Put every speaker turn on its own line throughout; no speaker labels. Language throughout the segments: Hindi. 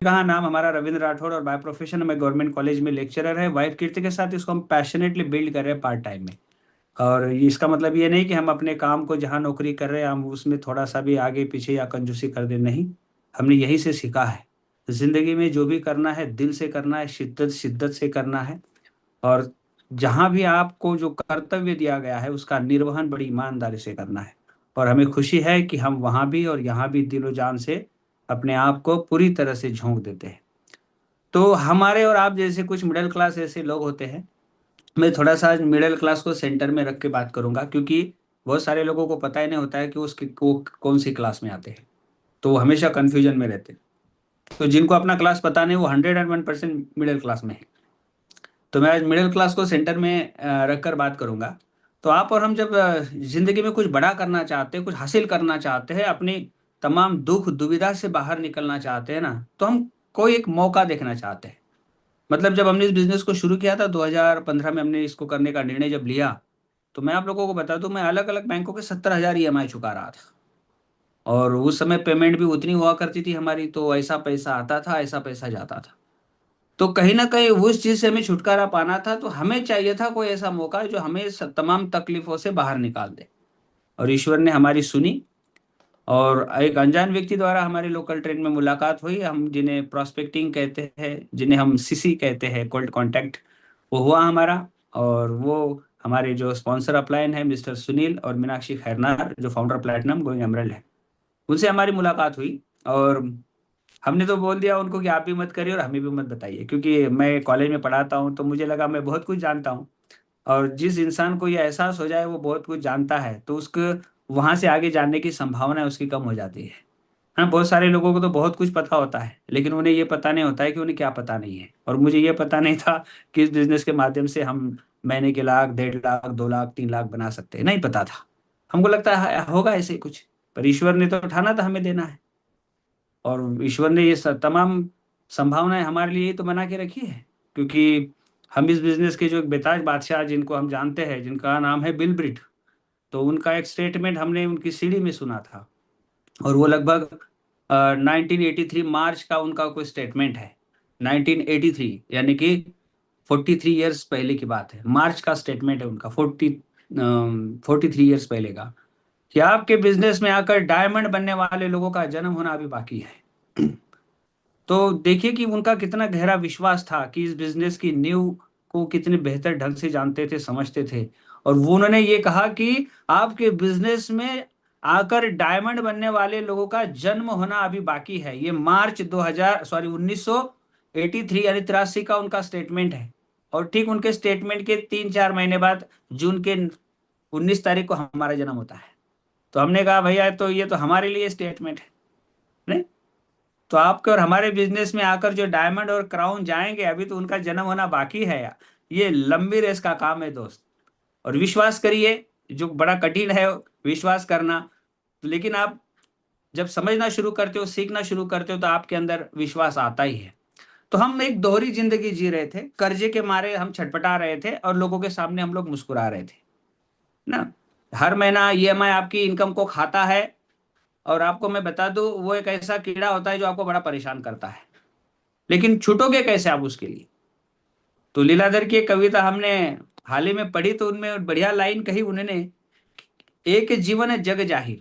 कहा, नाम हमारा रविंद्र राठौड़ और बाय प्रोफेशन मैं गवर्नमेंट कॉलेज में लेक्चरर है। वाइफ कीर्ति के साथ इसको हम पैशनेटली बिल्ड कर रहे हैं पार्ट टाइम में। और इसका मतलब ये नहीं कि हम अपने काम को जहाँ नौकरी कर रहे हैं हम उसमें थोड़ा सा भी आगे पीछे या कंजूसी कर दे, नहीं। हमने यहीं से सीखा है, जिंदगी में जो भी करना है दिल से करना है, शिद्दत शिद्दत से करना है। और जहाँ भी आपको जो कर्तव्य दिया गया है उसका निर्वहन बड़ी ईमानदारी से करना है। और हमें खुशी है कि हम वहाँ भी और यहाँ भी दिलो जान से अपने आप को पूरी तरह से झोंक देते हैं। तो हमारे और आप जैसे कुछ मिडिल क्लास ऐसे लोग होते हैं। मैं थोड़ा सा आज मिडिल क्लास को सेंटर में रख के बात करूंगा, क्योंकि बहुत सारे लोगों को पता ही नहीं होता है कि वो कौन सी क्लास में आते हैं। तो वो हमेशा कंफ्यूजन में रहते हैं। तो जिनको अपना क्लास पता नहीं वो 101% मिडिल क्लास में है। तो मैं आज मिडिल क्लास को सेंटर में रख कर बात करूंगा। तो आप और हम जब जिंदगी में कुछ बड़ा करना चाहते हैं, कुछ हासिल करना चाहते हैं, अपनी तमाम दुख दुविधा से बाहर निकलना चाहते हैं ना, तो हम कोई एक मौका देखना चाहते हैं। मतलब जब हमने इस बिजनेस को शुरू किया था 2015 में, हमने इसको करने का निर्णय जब लिया, तो मैं आप लोगों को बता दूं, मैं अलग अलग बैंकों के 70,000 ईएमआई चुका रहा था। और उस समय पेमेंट भी उतनी हुआ करती थी हमारी, तो ऐसा पैसा आता था ऐसा पैसा जाता था। तो कहीं ना कहीं उस चीज से हमें छुटकारा पाना था, तो हमें चाहिए था कोई ऐसा मौका जो हमें तमाम तकलीफों से बाहर निकाल दे। और ईश्वर ने हमारी सुनी। और एक अनजान व्यक्ति द्वारा हमारी लोकल ट्रेन में मुलाकात हुई, हम जिन्हें प्रोस्पेक्टिंग कहते हैं, जिन्हें हम सीसी कहते हैं, कोल्ड कांटेक्ट, वो हुआ हमारा। और वो हमारे जो स्पॉन्सर अपलाइन है मिस्टर सुनील और मीनाक्षी खैरनार, जो फाउंडर प्लेटिनम गोइंग एमरल्ड है, उनसे हमारी मुलाकात हुई। और हमने तो बोल दिया उनको कि आप भी मत करिए और हमें भी मत बताइए, क्योंकि मैं कॉलेज में पढ़ाता हूँ तो मुझे लगा मैं बहुत कुछ जानता हूँ। और जिस इंसान को ये एहसास हो जाए वो बहुत कुछ जानता है, तो उसको वहां से आगे जानने की संभावना उसकी कम हो जाती है। हाँ, बहुत सारे लोगों को तो बहुत कुछ पता होता है, लेकिन उन्हें ये पता नहीं होता है कि उन्हें क्या पता नहीं है। और मुझे ये पता नहीं था कि इस बिजनेस के माध्यम से हम महीने के लाख, 1.5 लाख, 2 लाख, 3 लाख बना सकते हैं, नहीं पता था। हमको लगता है होगा ऐसे ही कुछ। पर ईश्वर ने तो उठाना था, हमें देना है। और ईश्वर ने ये तमाम संभावनाएं हमारे लिए ही तो बना के रखी है। क्योंकि हम इस बिजनेस के जो एक बेताज बादशाह जिनको हम जानते हैं, जिनका नाम है बिल ब्रिट, तो उनका एक स्टेटमेंट हमने उनकी सीढ़ी में सुना था। और वो लगभग 1983 मार्च का उनका कोई स्टेटमेंट है। 1983 यानी कि 43 ईयर्स पहले की बात है, मार्च का स्टेटमेंट है उनका, 43 ईयर्स पहले का, कि आपके बिजनेस में आकर डायमंड बनने वाले लोगों का जन्म होना अभी बाकी है। तो देखिए कि उनका कितना गहरा विश्वास था कि इस बिजनेस की नींव को कितने बेहतर ढंग से जानते थे, समझते थे। और वो उन्होंने ये कहा कि आपके बिजनेस में आकर डायमंड बनने वाले लोगों का जन्म होना अभी बाकी है। ये मार्च 1983 यानी 83 का उनका स्टेटमेंट है। और ठीक उनके स्टेटमेंट के 3-4 महीने बाद जून के 19 तारीख को हमारा जन्म होता है। तो हमने कहा भैया तो ये तो हमारे लिए स्टेटमेंट है, नहीं? तो आपके और हमारे बिजनेस में आकर जो डायमंड और क्राउन जाएंगे, अभी तो उनका जन्म होना बाकी है यार। ये लंबी रेस का काम है दोस्त। और विश्वास करिए, जो बड़ा कठिन है विश्वास करना, लेकिन आप जब समझना शुरू करते हो, सीखना शुरू करते हो, तो आपके अंदर विश्वास आता ही है। तो हम एक दोहरी जिंदगी जी रहे थे, कर्जे के मारे हम छटपटा रहे थे और लोगों के सामने हम लोग मुस्कुरा रहे थे ना। हर महीना ईएमआई आपकी इनकम को खाता है। और आपको मैं बता दूं, वो एक ऐसा कीड़ा होता है जो आपको बड़ा परेशान करता है। लेकिन छूटोगे कैसे आप उसके लिए? तो लीलाधर की एक कविता हमने हाल ही में पढ़ी, तो उनमें बढ़िया लाइन कही उन्होंने, एक जीवन है जग जाहिर।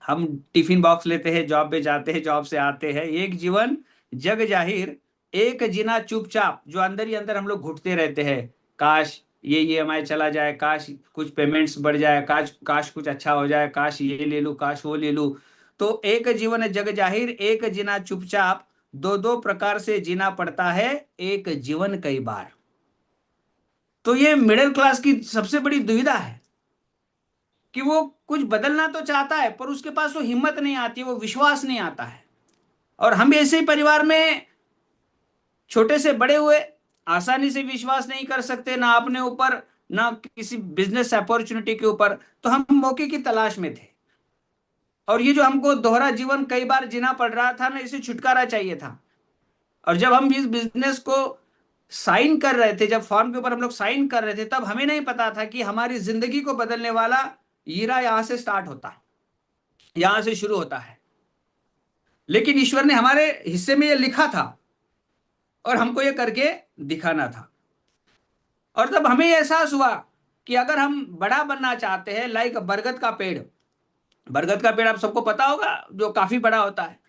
हम टिफिन बॉक्स लेते हैं, जॉब पे जाते हैं, जॉब से आते हैं, एक जीवन जग जाहिर, एक जीना चुपचाप, जो अंदर ही अंदर हम लोग घुटते रहते हैं। काश ये ईएमआई चला जाए, काश कुछ पेमेंट्स बढ़ जाए, काश काश कुछ अच्छा हो जाए, काश ये ले लूं, काश वो ले लूं। तो एक जीवन है जग जाहिर, एक जीना चुपचाप, दो दो प्रकार से जीना पड़ता है, एक जीवन कई बार। तो ये मिडिल क्लास की सबसे बड़ी दुविधा है कि वो कुछ बदलना तो चाहता है, पर उसके पास वो हिम्मत नहीं आती, वो विश्वास नहीं आता है। और हम ऐसे ही परिवार में छोटे से बड़े हुए, आसानी से विश्वास नहीं कर सकते ना अपने ऊपर, ना किसी बिजनेस अपॉर्चुनिटी के ऊपर। तो हम मौके की तलाश में थे। और ये जो हमको दोहरा जीवन कई बार जीना पड़ रहा था ना, इसे छुटकारा चाहिए था। और जब हम इस बिजनेस को साइन कर रहे थे, जब फॉर्म के ऊपर हम लोग साइन कर रहे थे, तब हमें नहीं पता था कि हमारी जिंदगी को बदलने वाला हीरा यहां से स्टार्ट होता है, यहां से शुरू होता है। लेकिन ईश्वर ने हमारे हिस्से में ये लिखा था और हमको ये करके दिखाना था। और तब हमें ये एहसास हुआ कि अगर हम बड़ा बनना चाहते हैं, लाइक बरगद का पेड़, बरगद का पेड़ आप सबको पता होगा जो काफी बड़ा होता है।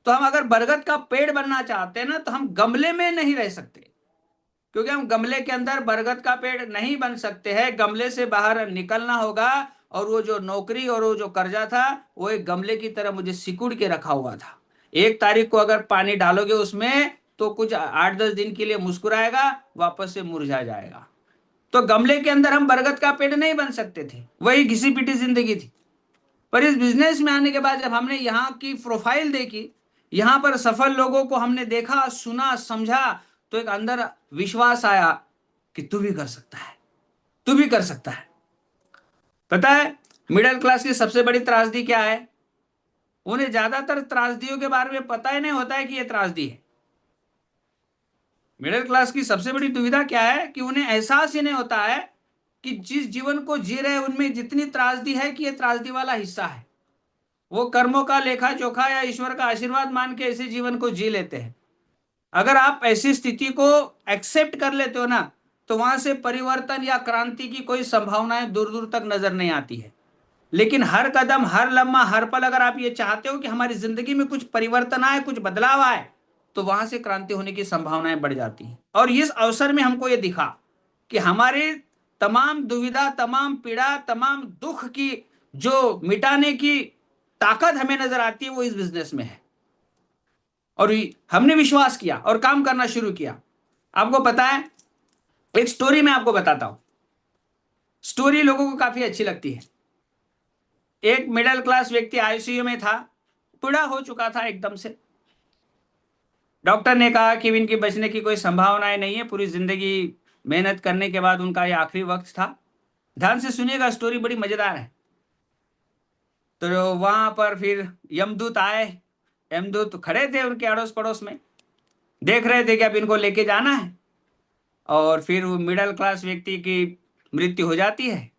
तो हम अगर बरगद का पेड़ बनना चाहते हैं ना, तो हम गमले में नहीं रह सकते, क्योंकि हम गमले के अंदर बरगद का पेड़ नहीं बन सकते हैं। गमले से बाहर निकलना होगा। और वो जो नौकरी और वो जो कर्जा था, वो एक गमले की तरह मुझे सिकुड़ के रखा हुआ था। 1 तारीख को अगर पानी डालोगे उसमें तो कुछ 8-10 दिन के लिए मुस्कुराएगा, वापस से मुरझा जाएगा। तो गमले के अंदर हम बरगद का पेड़ नहीं बन सकते थे, वही घिसी पिटी जिंदगी थी। पर इस बिजनेस में आने के बाद जब हमने यहाँ की प्रोफाइल देखी, यहाँ पर सफल लोगों को हमने देखा, सुना, समझा, तो एक अंदर विश्वास आया कि तू भी कर सकता है, तू भी कर सकता है। पता है मिडिल क्लास की सबसे बड़ी त्रासदी क्या है? उन्हें ज्यादातर त्रासदियों के बारे में पता ही नहीं होता है कि ये त्रासदी है। मिडिल क्लास की सबसे बड़ी दुविधा क्या है कि उन्हें एहसास ही नहीं होता है कि जिस जीवन को जी रहे हैं उनमें जितनी त्रासदी है कि ये त्रासदी वाला हिस्सा है। वो कर्मों का लेखा जोखा या ईश्वर का आशीर्वाद मान के ऐसे जीवन को जी लेते हैं। अगर आप ऐसी स्थिति को एक्सेप्ट कर लेते हो ना, तो वहां से परिवर्तन या क्रांति की कोई संभावनाएं दूर दूर तक नजर नहीं आती है। लेकिन हर कदम, हर लम्हा, हर पल अगर आप ये चाहते हो कि हमारी जिंदगी में कुछ परिवर्तन आए, कुछ बदलाव आए, तो वहां से क्रांति होने की संभावनाएं बढ़ जाती हैं। और इस अवसर में हमको ये दिखा कि हमारे तमाम दुविधा, तमाम पीड़ा, तमाम दुख की जो मिटाने की ताकत हमें नजर आती है, वो इस बिजनेस में है। और हमने विश्वास किया और काम करना शुरू किया। आपको पता है, एक स्टोरी मैं आपको बताता हूं। स्टोरी लोगों को काफी अच्छी लगती है। एक मिडिल क्लास व्यक्ति आईसीयू में था, बूढ़ा हो चुका था एकदम से। डॉक्टर ने कहा कि इनकी बचने की कोई संभावनाएं नहीं है, पूरी जिंदगी मेहनत करने के बाद उनका ये आखिरी वक्त था। ध्यान से सुनिएगा, स्टोरी बड़ी मजेदार है। तो वहां पर फिर यमदूत आए। यमदूत खड़े थे उनके अड़ोस पड़ोस में, देख रहे थे कि अब इनको लेके जाना है। और फिर वो मिडिल क्लास व्यक्ति की मृत्यु हो जाती है।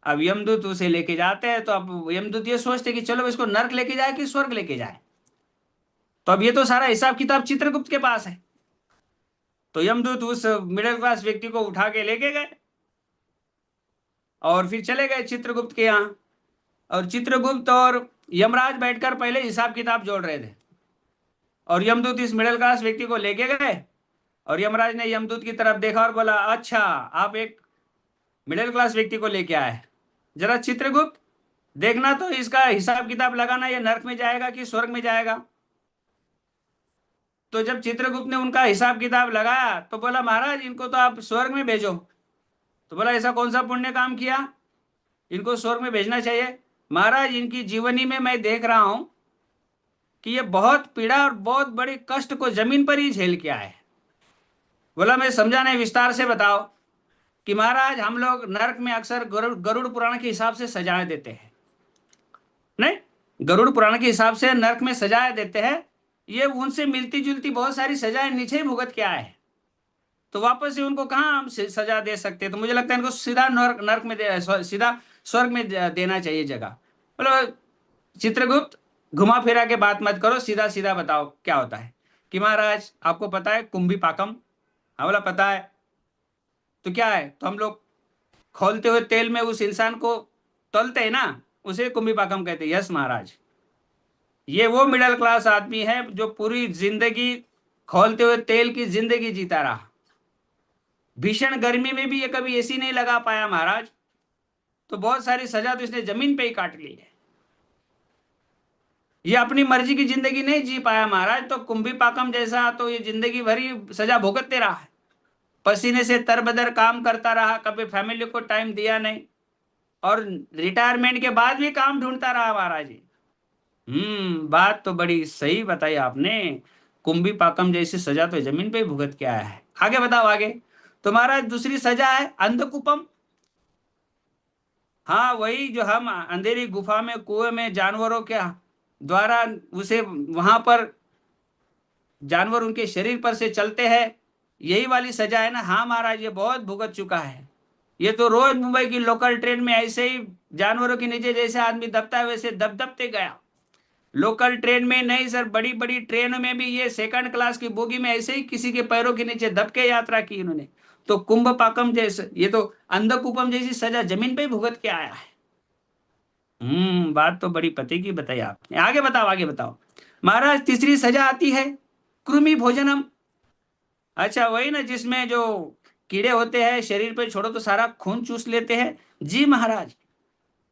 अब यमदूत उसे लेके जाते हैं, तो अब यमदूत ये सोचते कि चलो इसको नर्क लेके जाए कि स्वर्ग लेके जाए। तो अब ये तो सारा हिसाब किताब चित्रगुप्त के पास है। तो यमदूत उस मिडिल क्लास व्यक्ति को उठा के लेके गए और फिर चले गए चित्रगुप्त के यहाँ। और चित्रगुप्त और यमराज बैठकर पहले हिसाब किताब जोड़ रहे थे। और यमदूत इस मिडिल क्लास व्यक्ति को लेके गए और यमराज ने यमदूत की तरफ देखा और बोला, अच्छा आप एक मिडिल क्लास व्यक्ति को लेके आए, जरा चित्रगुप्त देखना तो इसका हिसाब किताब लगाना, ये नर्क में जाएगा कि स्वर्ग में जाएगा। तो जब चित्रगुप्त ने उनका हिसाब किताब लगाया तो बोला, महाराज इनको तो आप स्वर्ग में भेजो। तो बोला, ऐसा कौन सा पुण्य काम किया, इनको स्वर्ग में भेजना चाहिए? महाराज इनकी जीवनी में मैं देख रहा हूं कि ये बहुत पीड़ा और बहुत बड़ी कष्ट को जमीन पर ही झेल के आए। बोला, मैं समझा नहीं, विस्तार से बताओ। कि महाराज हम लोग नरक में अक्सर गरुड़ गरुड़ पुराण के हिसाब से सजाएं देते हैं। नहीं, गरुड़ पुराण के हिसाब से नरक में सजाएं देते हैं। ये उनसे मिलती जुलती बहुत सारी सजाएं नीचे ही भुगत के आए हैं। तो वापस से उनको कहाँ हम सजा दे सकते हैं? तो मुझे लगता है इनको सीधा नरक नरक में सीधा स्वर्ग में देना चाहिए जगह। बोलो चित्रगुप्त, घुमा फिरा के बात मत करो, सीधा सीधा बताओ क्या होता है। कि महाराज आपको पता है कुंभी पाकम? हाँ, बोला पता है। तो क्या है? तो हम लोग खोलते हुए तेल में उस इंसान को तलते हैं ना, उसे कुंभी पाकम कहते हैं। यस महाराज, ये वो मिडिल क्लास आदमी है जो पूरी जिंदगी खोलते हुए तेल की जिंदगी जीता रहा। भीषण गर्मी में भी ये कभी एसी नहीं लगा पाया महाराज। तो बहुत सारी सजा तो इसने जमीन पे ही काट ली है। ये अपनी मर्जी की जिंदगी नहीं जी पाया महाराज, तो कुंभी पाकम जैसा तो ये जिंदगी भरी सजा भुगतते रहा है। पसीने से तरबदर काम करता रहा, कभी फैमिली को टाइम दिया नहीं, और रिटायरमेंट के बाद भी काम ढूंढता रहा महाराज जी। बात तो बड़ी सही बताई आपने। कुंभी पाकम जैसी सजा तो जमीन पे ही भुगत के आया है। आगे बताओ आगे। तो महाराज दूसरी सजा है अंधकूपम। हाँ, वही जो हम अंधेरी गुफा में, कुएं में जानवरों के द्वारा उसे वहां पर जानवर उनके शरीर पर से चलते हैं, यही वाली सजा है ना? हाँ महाराज, ये बहुत भुगत चुका है। ये तो रोज मुंबई की लोकल ट्रेन में ऐसे ही जानवरों के नीचे जैसे आदमी दबता है वैसे दब दबते गया। लोकल ट्रेन में नहीं सर, बड़ी बड़ी ट्रेनों में भी ये सेकंड क्लास की बोगी में ऐसे ही किसी के पैरों के नीचे दब के यात्रा की इन्होंने। तो कुंभ पाकम जैसे, ये तो अंधकूपम जैसी सजा जमीन पे ही भुगत के आया है। बात तो बड़ी पते की बताई आपने। आगे बताओ, आगे बताओ। महाराज तीसरी सजा आती है कृमि भोजनम। अच्छा, वही ना जिसमें जो कीड़े होते हैं, शरीर पे छोड़ो तो सारा खून चूस लेते हैं। जी महाराज,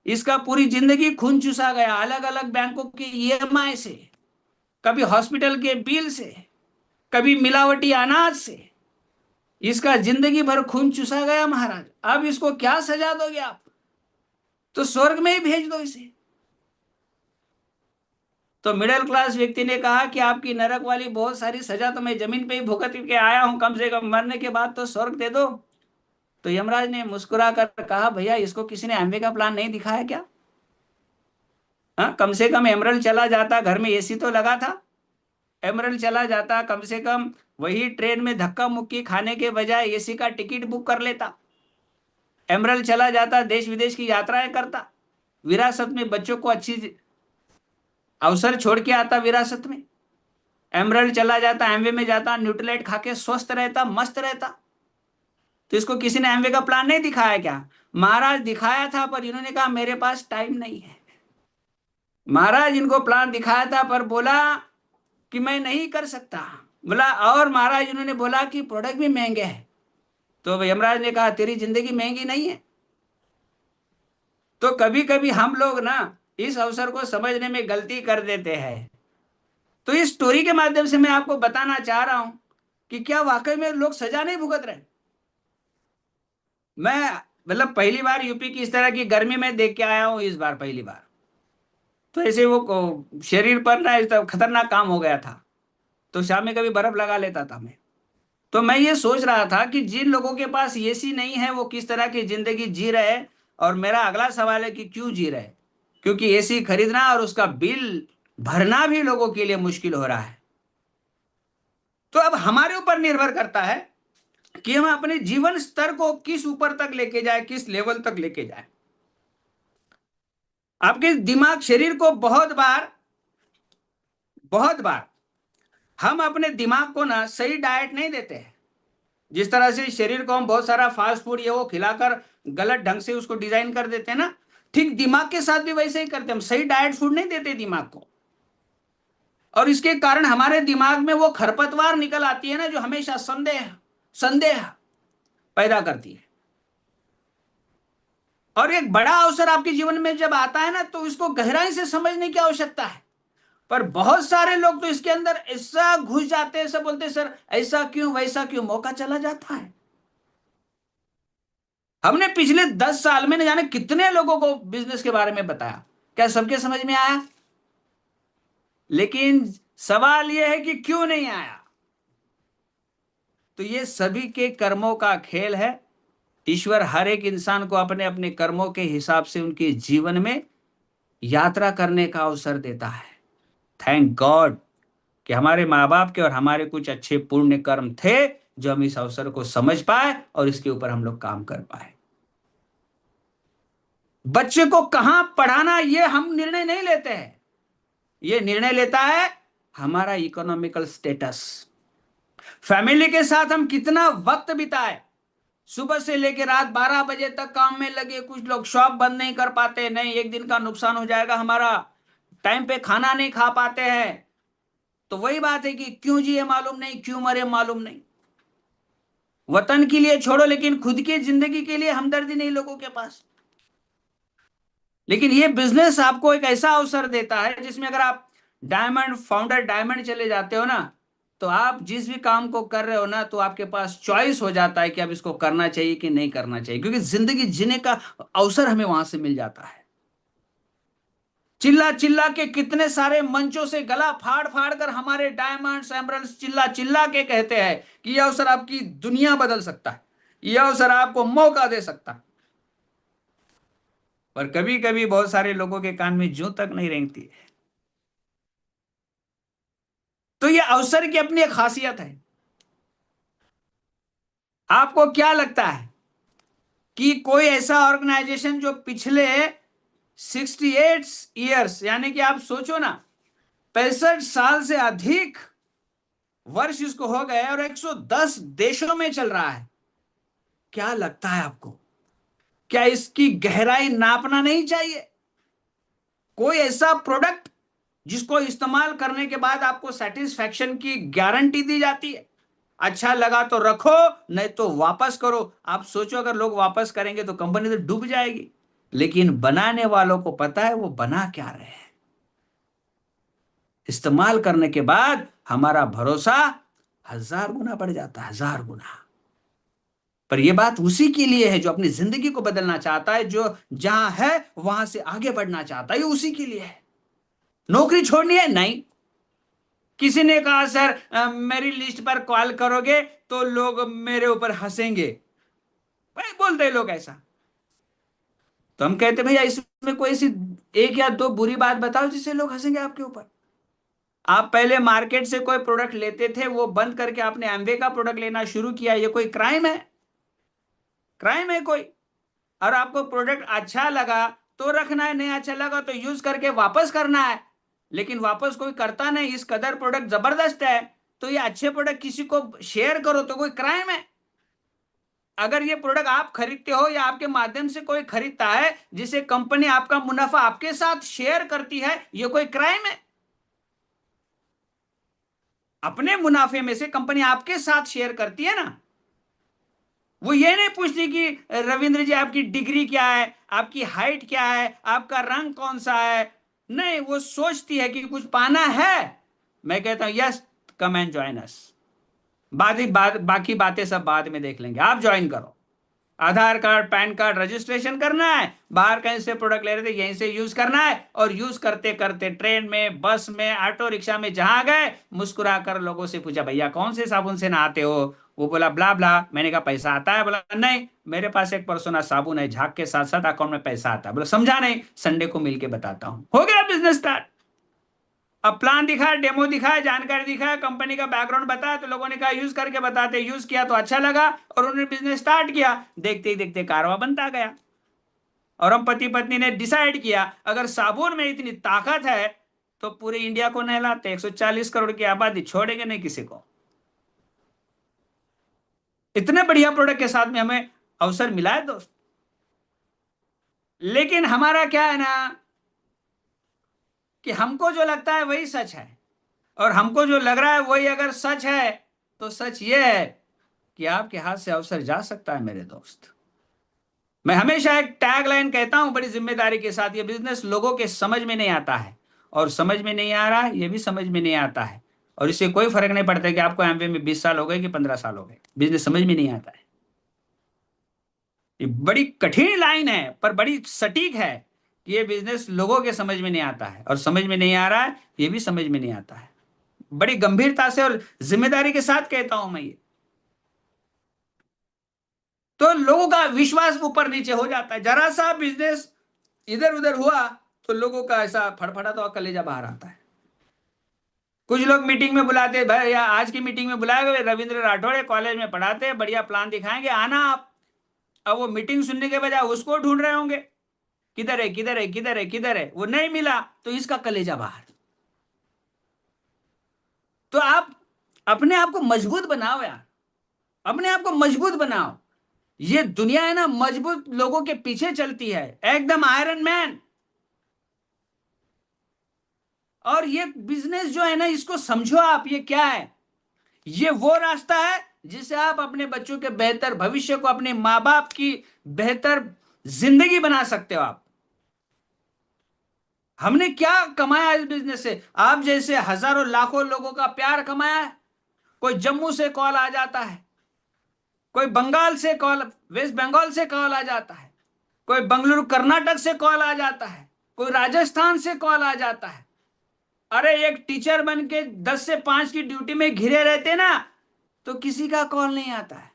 इसका पूरी जिंदगी खून चूसा गया, अलग अलग बैंकों के ईएमआई से, कभी हॉस्पिटल के बिल से, कभी मिलावटी अनाज से। इसका जिंदगी भर खून चूसा गया महाराज। अब इसको क्या सजा दोगे आप? तो स्वर्ग में ही भेज दो इसे। तो मिडिल क्लास व्यक्ति ने कहा कि आपकी नरक वाली बहुत सारी सजा तो मैं जमीन पे ही भुगत के आया हूं, कम से कम मरने के बाद तो स्वर्ग दे दो। तो यमराज ने मुस्कुरा कर कहा, भैया इसको किसी ने एमवे का प्लान नहीं दिखाया क्या? हाँ, कम से कम एमरल चला जाता, घर में एसी तो लगा था। एमरल चला जाता, कम से कम वही ट्रेन में धक्का मुक्की खाने के बजाय एसी का टिकट बुक कर लेता। एमरल चला जाता, देश विदेश की यात्राएं करता, विरासत में बच्चों को अच्छी अवसर छोड़ के आता विरासत में। एमरल चला जाता, एमवे में जाता, न्यूट्रलाइट खा के स्वस्थ रहता, मस्त रहता। तो इसको किसी ने एमवे का प्लान नहीं दिखाया क्या? महाराज दिखाया था, पर इन्होंने कहा मेरे पास टाइम नहीं है। महाराज इनको प्लान दिखाया था, पर बोला कि मैं नहीं कर सकता। बोला, और महाराज इन्होंने बोला कि प्रोडक्ट भी महंगे हैं। तो यमराज ने कहा तेरी जिंदगी महंगी नहीं है। तो कभी कभी हम लोग ना इस अवसर को समझने में गलती कर देते हैं। तो इस स्टोरी के माध्यम से मैं आपको बताना चाह रहा हूं कि क्या वाकई में लोग सजा नहीं भुगत रहे। मैं मतलब पहली बार यूपी की इस तरह की गर्मी में देख के आया हूं, इस बार पहली बार। तो ऐसे वो शरीर पर ना इस तरह खतरनाक काम हो गया था। तो शाम में कभी बर्फ लगा लेता था मैं। तो मैं ये सोच रहा था कि जिन लोगों के पास एसी नहीं है वो किस तरह की जिंदगी जी रहे हैं। और मेरा अगला सवाल है कि क्यों जी रहे हैं? क्योंकि एसी खरीदना और उसका बिल भरना भी लोगों के लिए मुश्किल हो रहा है। तो अब हमारे ऊपर निर्भर करता है कि हम अपने जीवन स्तर को किस ऊपर तक लेके जाए, किस लेवल तक लेके जाए। आपके दिमाग शरीर को बहुत बार हम अपने दिमाग को ना सही डाइट नहीं देते हैं। जिस तरह से शरीर को हम बहुत सारा फास्ट फूड ये वो खिलाकर गलत ढंग से उसको डिजाइन कर देते हैं ना, ठीक दिमाग के साथ भी वैसे ही करते हैं। हम सही डाइट फूड नहीं देते दिमाग को, और इसके कारण हमारे दिमाग में वो खरपतवार निकल आती है ना, जो हमेशा संदेह संदेह पैदा करती है। और एक बड़ा अवसर आपके जीवन में जब आता है ना, तो इसको गहराई से समझने की आवश्यकता है। पर बहुत सारे लोग तो इसके अंदर ऐसा घुस जाते हैं, ऐसा बोलते हैं सर ऐसा क्यों वैसा क्यों, मौका चला जाता है। हमने पिछले 10 साल में न जाने कितने लोगों को बिजनेस के बारे में बताया, क्या सबके समझ में आया? लेकिन सवाल यह है कि क्यों नहीं आया। तो ये सभी के कर्मों का खेल है। ईश्वर हर एक इंसान को अपने अपने कर्मों के हिसाब से उनके जीवन में यात्रा करने का अवसर देता है। थैंक गॉड कि हमारे माँ बाप के और हमारे कुछ अच्छे पुण्य कर्म थे, जो हम इस अवसर को समझ पाए और इसके ऊपर हम लोग काम कर पाए। बच्चे को कहां पढ़ाना ये हम निर्णय नहीं लेते हैं। ये निर्णय लेता है हमारा इकोनॉमिकल स्टेटस। फैमिली के साथ हम कितना वक्त बिताए, सुबह से लेकर रात 12 बजे तक काम में लगे। कुछ लोग शॉप बंद नहीं कर पाते, नहीं एक दिन का नुकसान हो जाएगा हमारा, टाइम पे खाना नहीं खा पाते हैं। तो वही बात है कि क्यों जिए मालूम नहीं, क्यों मरे मालूम नहीं। वतन के लिए छोड़ो, लेकिन खुद की जिंदगी के लिए हमदर्दी नहीं लोगों के पास। लेकिन ये बिजनेस आपको एक ऐसा अवसर देता है जिसमें अगर आप डायमंड फाउंडर डायमंड चले जाते हो ना, तो आप जिस भी काम को कर रहे हो ना, तो आपके पास चॉइस हो जाता है कि अब इसको करना चाहिए कि नहीं करना चाहिए, क्योंकि जिंदगी जीने का अवसर हमें वहां से मिल जाता है। चिल्ला चिल्ला के कितने सारे मंचों से गला फाड़ फाड़ कर हमारे डायमंड्स एमरल्ड्स चिल्ला चिल्ला के कहते हैं कि यह अवसर आपकी दुनिया बदल सकता है, यह अवसर आपको मौका दे सकता है। पर कभी कभी बहुत सारे लोगों के कान में जूं तक नहीं रेंगती है। तो यह अवसर की अपनी एक खासियत है। आपको क्या लगता है कि कोई ऐसा ऑर्गेनाइजेशन जो पिछले 68 ईयर्स, यानी कि आप सोचो ना, 65 साल से अधिक वर्ष इसको हो गए और 110 देशों में चल रहा है। क्या लगता है आपको, क्या इसकी गहराई नापना नहीं चाहिए? कोई ऐसा प्रोडक्ट जिसको इस्तेमाल करने के बाद आपको सेटिस्फैक्शन की गारंटी दी जाती है, अच्छा लगा तो रखो, नहीं तो वापस करो। आप सोचो अगर लोग वापस करेंगे तो कंपनी तो डूब जाएगी। लेकिन बनाने वालों को पता है वो बना क्या रहे हैं। इस्तेमाल करने के बाद हमारा भरोसा 1000 गुना बढ़ जाता है, 1000 गुना। पर यह बात उसी के लिए है जो अपनी जिंदगी को बदलना चाहता है, जो जहां है वहां से आगे बढ़ना चाहता है, ये उसी के लिए है। नौकरी छोड़नी है नहीं। किसी ने कहा सर मेरी लिस्ट पर कॉल करोगे तो लोग मेरे ऊपर हंसेंगे, भाई बोलते हैं लोग ऐसा। तो हम कहते भैया इसमें कोई ऐसी एक या दो बुरी बात बताओ जिससे लोग हंसेंगे आपके ऊपर। आप पहले मार्केट से कोई प्रोडक्ट लेते थे, वो बंद करके आपने एमवे का प्रोडक्ट लेना शुरू किया, ये कोई क्राइम है? क्राइम है कोई? और आपको प्रोडक्ट अच्छा लगा तो रखना है, नहीं अच्छा लगा तो यूज करके वापस करना है। लेकिन वापस कोई करता नहीं, इस कदर प्रोडक्ट जबरदस्त है तो ये अच्छे प्रोडक्ट किसी को शेयर करो, तो कोई क्राइम है? अगर ये प्रोडक्ट आप खरीदते हो या आपके माध्यम से कोई खरीदता है जिसे कंपनी आपका मुनाफा आपके साथ शेयर करती है, ये कोई क्राइम है? अपने मुनाफे में से कंपनी आपके साथ शेयर करती है ना। वो ये नहीं पूछती कि रविंद्र जी आपकी डिग्री क्या है, आपकी हाइट क्या है, आपका रंग कौन सा है। नहीं, वो सोचती है कि कुछ पाना है। मैं कहता हूं yes, come and join us. बाकी बातें सब बाद में देख लेंगे, आप ज्वाइन करो। आधार कार्ड पैन कार्ड रजिस्ट्रेशन करना है, बाहर कहीं से प्रोडक्ट ले रहे थे यहीं से यूज करना है, और यूज करते करते ट्रेन में, बस में, ऑटो रिक्शा में जहां गए, मुस्कुरा कर लोगों से पूछा भैया कौन से साबुन से नहाते हो? वो बोला ब्ला ब्ला। मैंने कहा पैसा आता है? बोला नहीं, मेरे पास एक परसोना साबुन है, झाग के साथ साथ अकाउंट में पैसा आता है। बोला समझा नहीं, संडे को मिलके बताता हूं। हो गया बिजनेस स्टार्ट। अब प्लान दिखाया, डेमो दिखाया, जानकारी दिखाया, कंपनी का बैकग्राउंड बताया, तो लोगों ने कहा यूज करके बताते, यूज किया तो अच्छा लगा और उन्होंने बिजनेस स्टार्ट किया। देखते ही देखते कारवा बनता गया। और हम पति पत्नी ने डिसाइड किया अगर साबुन में इतनी ताकत है तो पूरे इंडिया को नहलाते, 140 करोड़ की आबादी, छोड़ेंगे नहीं किसी को। इतने बढ़िया प्रोडक्ट के साथ में हमें अवसर मिला है दोस्त। लेकिन हमारा क्या है ना कि हमको जो लगता है वही सच है, और हमको जो लग रहा है वही अगर सच है तो सच ये है कि आपके हाथ से अवसर जा सकता है मेरे दोस्त। मैं हमेशा एक टैग लाइन कहता हूं बड़ी जिम्मेदारी के साथ, ये बिजनेस लोगों के समझ में नहीं आता है, और समझ में नहीं आ रहा है, ये भी समझ में नहीं आता है। और इससे कोई फर्क नहीं पड़ता कि आपको एमबीए में 20 साल हो गए कि 15 साल हो गए, बिजनेस समझ में नहीं आता है। ये बड़ी कठिन लाइन है पर बड़ी सटीक है कि ये बिजनेस लोगों के समझ में नहीं आता है, और समझ में नहीं आ रहा है, ये भी समझ में नहीं आता है। बड़ी गंभीरता से और जिम्मेदारी के साथ कहता हूं मैं ये। तो लोगों का विश्वास ऊपर नीचे हो जाता है, जरा सा बिजनेस इधर उधर हुआ तो लोगों का ऐसा फड़फड़ाता हुआ कलेजा बाहर आता है। कुछ लोग मीटिंग में बुलाते हैं, भाई या आज की मीटिंग में बुलाए गए रविंद्र राठौड़ है, कॉलेज में पढ़ाते हैं, बढ़िया प्लान दिखाएंगे, आना आप। अब वो मीटिंग सुनने के बजाय उसको ढूंढ रहे होंगे, किधर है किधर है किधर है किधर है, वो नहीं मिला तो इसका कलेजा बाहर। तो आप अपने आप को मजबूत बनाओ यार, अपने आप को मजबूत बनाओ। ये दुनिया है ना मजबूत लोगों के पीछे चलती है, एकदम आयरन मैन। और ये बिजनेस जो है ना इसको समझो आप, ये क्या है? ये वो रास्ता है जिससे आप अपने बच्चों के बेहतर भविष्य को, अपने माँ बाप की बेहतर जिंदगी बना सकते हो आप। हमने क्या कमाया इस बिजनेस से? आप जैसे हजारों लाखों लोगों का प्यार कमाया है। कोई जम्मू से कॉल आ जाता है, कोई बंगाल से कॉल, वेस्ट बंगाल से कॉल आ जाता है, कोई बंगलुरु कर्नाटक से कॉल आ जाता है, कोई राजस्थान से कॉल आ जाता है। अरे एक टीचर बन के 10 से 5 की ड्यूटी में घिरे रहते ना तो किसी का कॉल नहीं आता है।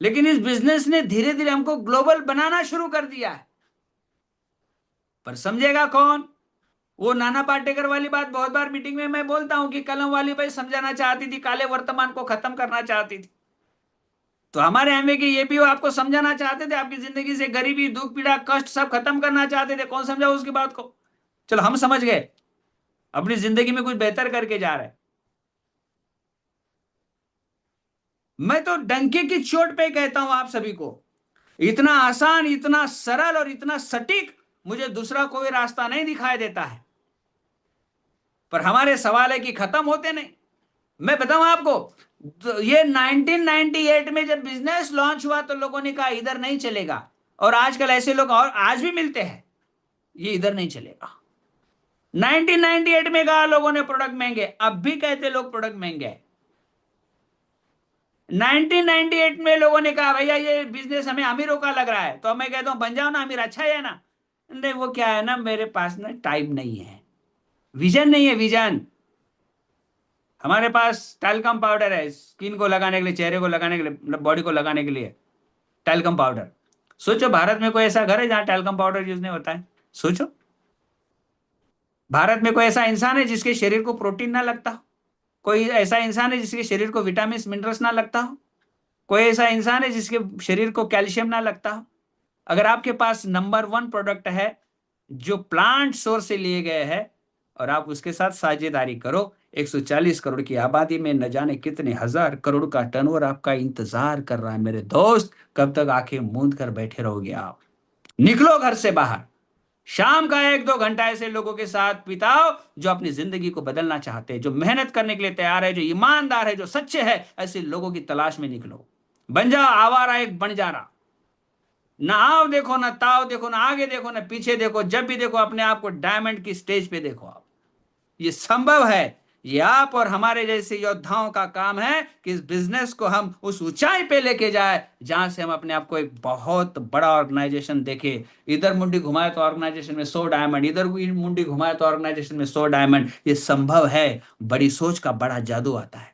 लेकिन इस बिजनेस ने धीरे धीरे हमको ग्लोबल बनाना शुरू कर दिया है। पर समझेगा कौन? वो नाना पाटेकर वाली बात बहुत बार मीटिंग में मैं बोलता हूं कि कलम वाली बाई समझाना चाहती थी, काले वर्तमान को खत्म करना चाहती थी। तो हमारे एमए के ये भी वो आपको समझाना चाहते थे, आपकी जिंदगी से गरीबी दुख पीड़ा कष्ट सब खत्म करना चाहते थे। कौन समझा उसकी बात को? चलो हम समझ गए। अपनी जिंदगी में कुछ बेहतर करके जा रहे हैं। मैं तो डंके की चोट पे कहता हूं आप सभी को, इतना आसान, इतना सरल और इतना सटीक मुझे दूसरा कोई रास्ता नहीं दिखाई देता है। पर हमारे सवाल है कि खत्म होते नहीं। मैं बताऊं आपको, तो ये 1998 में जब बिजनेस लॉन्च हुआ तो लोगों ने कहा इधर नहीं चलेगा, और आजकल ऐसे लोग और आज भी मिलते हैं, ये इधर नहीं चलेगा। 1998 में कहा लोगों ने प्रोडक्ट महंगे, अब भी कहते लोग प्रोडक्ट महंगे हैं। 1998 में लोगों ने कहा भैया ये बिजनेस हमें अमीरों का लग रहा है, तो मैं कहता हूं बन जाओ ना अमीर, अच्छा है ना। नहीं, वो क्या है ना, मेरे पास ना टाइम नहीं है, विजन नहीं है, विजन। हमारे पास टैल्कम पाउडर है स्किन को लगाने के लिए, चेहरे को लगाने के लिए, मतलब बॉडी को लगाने के लिए टैल्कम पाउडर। सोचो भारत में कोई ऐसा घर है जहां टैल्कम पाउडर यूज नहीं होता है? सोचो, भारत में कोई ऐसा इंसान है जिसके शरीर को प्रोटीन ना लगता हो? कोई ऐसा इंसान है जिसके शरीर को विटामिन मिनरल्स ना लगता हो? कोई ऐसा इंसान है जिसके शरीर को कैल्शियम ना लगता हो? अगर आपके पास नंबर वन प्रोडक्ट है जो प्लांट सोर्स से लिए गए हैं, और आप उसके साथ साझेदारी करो, 140 करोड़ की आबादी में न जाने कितने हजार करोड़ का टर्नओवर आपका इंतजार कर रहा है मेरे दोस्त, कब तक आंखें मूंद कर बैठे रहोगे आप? निकलो घर से बाहर, शाम का 1-2 घंटा ऐसे लोगों के साथ बिताओ जो अपनी जिंदगी को बदलना चाहते हैं, जो मेहनत करने के लिए तैयार है, जो ईमानदार है, जो सच्चे हैं, ऐसे लोगों की तलाश में निकलो। बन जाओ आवारा एक बंजारा, ना आओ देखो, ना ताओ देखो, ना आगे देखो, ना पीछे देखो, जब भी देखो अपने आप को डायमंड की स्टेज पे देखो आप। ये संभव है। ये आप और हमारे जैसे योद्धाओं का काम है कि इस बिजनेस को हम उस ऊंचाई पे लेके जाए जहां से हम अपने आप को एक बहुत बड़ा ऑर्गेनाइजेशन देखे। इधर मुंडी घुमाए तो ऑर्गेनाइजेशन में 100 डायमंड, इधर मुंडी घुमाए तो ऑर्गेनाइजेशन में 100 डायमंड। ये संभव है। बड़ी सोच का बड़ा जादू आता है।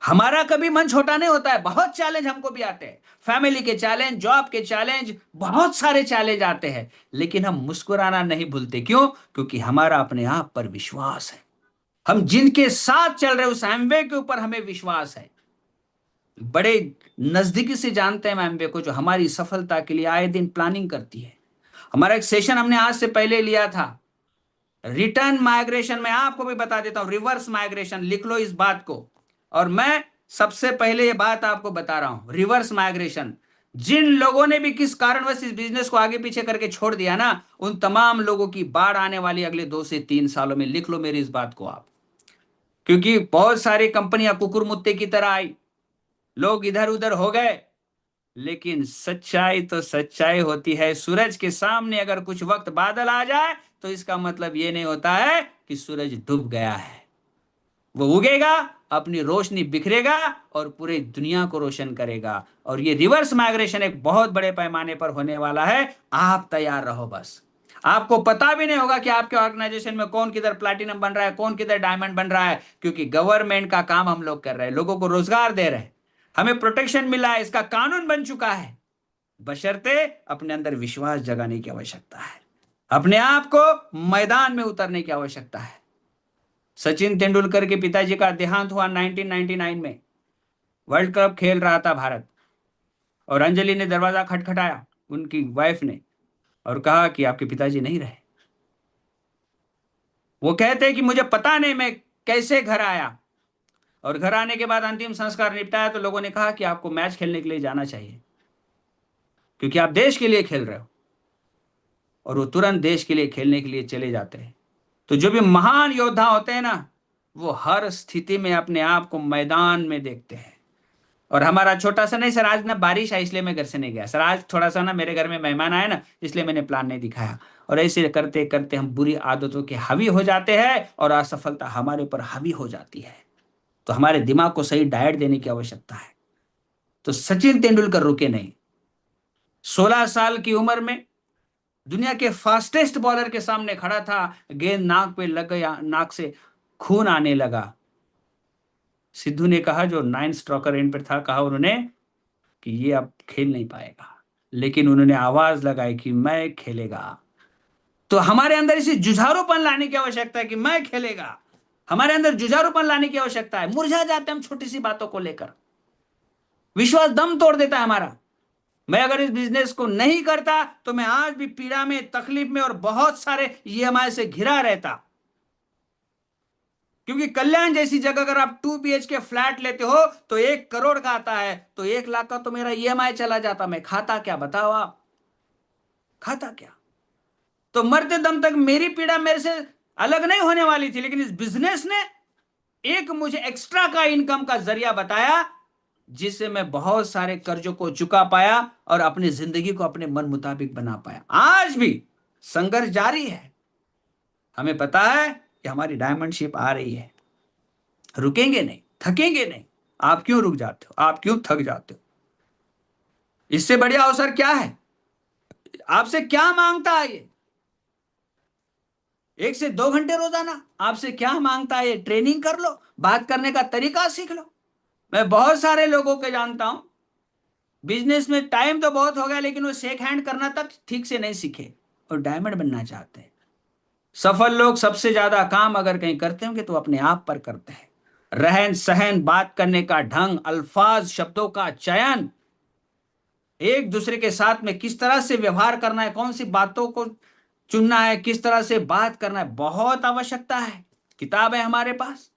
हमारा कभी मन छोटा नहीं होता है, बहुत चैलेंज हमको भी आते हैं, फैमिली के चैलेंज, जॉब के चैलेंज, बहुत सारे चैलेंज आते हैं, लेकिन हम मुस्कुराना नहीं भूलते। क्यों? क्योंकि हमारा अपने आप पर विश्वास है। हम जिनके साथ चल रहे उस एमवे के ऊपर हमें विश्वास है। बड़े नजदीकी से जानते हैं हम एमवे को, जो हमारी सफलता के लिए आए दिन प्लानिंग करती है। हमारा एक सेशन हमने आज से पहले लिया था, रिटर्न माइग्रेशन। मैं आपको भी बता देता हूं, रिवर्स माइग्रेशन, लिख लो इस बात को। और मैं सबसे पहले ये बात आपको बता रहा हूं, रिवर्स माइग्रेशन। जिन लोगों ने भी किस कारणवश इस बिजनेस को आगे पीछे करके छोड़ दिया ना, उन तमाम लोगों की बाढ़ आने वाली अगले 2 से 3 सालों में। लिख लो मेरी इस बात को आप, क्योंकि बहुत सारी कंपनियां कुकुर मुत्ते की तरह आई, लोग इधर उधर हो गए। लेकिन सच्चाई तो सच्चाई होती है। सूरज के सामने अगर कुछ वक्त बादल आ जाए तो इसका मतलब यह नहीं होता है कि सूरज डूब गया है। वो उगेगा, अपनी रोशनी बिखरेगा और पूरी दुनिया को रोशन करेगा। और ये रिवर्स माइग्रेशन एक बहुत बड़े पैमाने पर होने वाला है। आप तैयार रहो बस। आपको पता भी नहीं होगा कि आपके ऑर्गेनाइजेशन में कौन किधर प्लैटिनम बन रहा है, कौन किधर डायमंड बन रहा है, क्योंकि गवर्नमेंट का काम हम लोग कर रहे हैं, लोगों को रोजगार दे रहे हैं, हमें प्रोटेक्शन मिला है, इसका कानून बन चुका है। बशर्ते अपने अंदर विश्वास जगाने की आवश्यकता है, अपने आप को मैदान में उतरने की आवश्यकता है। सचिन तेंदुलकर के पिताजी का देहांत हुआ 1999 में। वर्ल्ड कप खेल रहा था भारत, और अंजलि ने दरवाजा खटखटाया, उनकी वाइफ ने, और कहा कि आपके पिताजी नहीं रहे। वो कहते हैं कि मुझे पता नहीं मैं कैसे घर आया, और घर आने के बाद अंतिम संस्कार निपटाया तो लोगों ने कहा कि आपको मैच खेलने के लिए जाना चाहिए, क्योंकि आप देश के लिए खेल रहे हो। और वो तुरंत देश के लिए खेलने के लिए चले जाते हैं। तो जो भी महान योद्धा होते हैं ना, वो हर स्थिति में अपने आप को मैदान में देखते हैं। और हमारा छोटा सा नहीं, सर आज ना बारिश है इसलिए मैं घर से नहीं गया, सर आज थोड़ा सा ना मेरे घर में मेहमान आए ना इसलिए मैंने प्लान नहीं दिखाया। और ऐसे करते करते हम बुरी आदतों के हावी हो जाते हैं और असफलता हमारे ऊपर हावी हो जाती है। तो हमारे दिमाग को सही डाइट देने की आवश्यकता है। तो सचिन तेंदुलकर रुके नहीं। 16 साल की उम्र में दुनिया के फास्टेस्ट बॉलर के सामने खड़ा था, गेंद नाक पे लग गया, नाक से खून आने लगा। सिद्धू ने कहा, जो 9 स्ट्रोकर एंड पर था, कहा उन्होंने कि ये अब खेल नहीं पाएगा, लेकिन उन्होंने आवाज लगाई कि मैं खेलेगा। तो हमारे अंदर इसे जुझारूपन लाने की आवश्यकता है कि मैं खेलेगा। हमारे अंदर जुझारूपन लाने की आवश्यकता है। मुरझा जाते हम छोटी सी बातों को लेकर, विश्वास दम तोड़ देता है हमारा। मैं अगर इस बिजनेस को नहीं करता तो मैं आज भी पीड़ा में, तकलीफ में और बहुत सारे ईएमआई से घिरा रहता। क्योंकि कल्याण जैसी जगह अगर आप 2 BHK फ्लैट लेते हो तो 1 करोड़ का आता है, तो 1 लाख का तो मेरा EMI चला जाता, मैं खाता क्या बताओ आप, खाता क्या। तो मरते दम तक मेरी पीड़ा मेरे से अलग नहीं होने वाली थी, लेकिन इस बिजनेस ने एक मुझे एक्स्ट्रा का इनकम का जरिया बताया, जिससे मैं बहुत सारे कर्जों को चुका पाया और अपनी जिंदगी को अपने मन मुताबिक बना पाया। आज भी संघर्ष जारी है, हमें पता है कि हमारी डायमंड शिप आ रही है, रुकेंगे नहीं, थकेंगे नहीं। आप क्यों रुक जाते हो, आप क्यों थक जाते हो? इससे बढ़िया अवसर क्या है? आपसे क्या मांगता है ये? 1 से 2 घंटे रोजाना आपसे क्या मांगता है? ये ट्रेनिंग कर लो, बात करने का तरीका सीख लो। मैं बहुत सारे लोगों के जानता हूं, बिजनेस में टाइम तो बहुत हो गया, लेकिन वो शेक हैंड करना तक ठीक से नहीं सीखे और डायमंड बनना चाहते हैं। सफल लोग सबसे ज्यादा काम अगर कहीं करते होंगे तो अपने आप पर करते हैं। रहन सहन, बात करने का ढंग, अल्फाज, शब्दों का चयन, एक दूसरे के साथ में किस तरह से व्यवहार करना है, कौन सी बातों को चुनना है, किस तरह से बात करना है, बहुत आवश्यकता है। किताब है हमारे पास,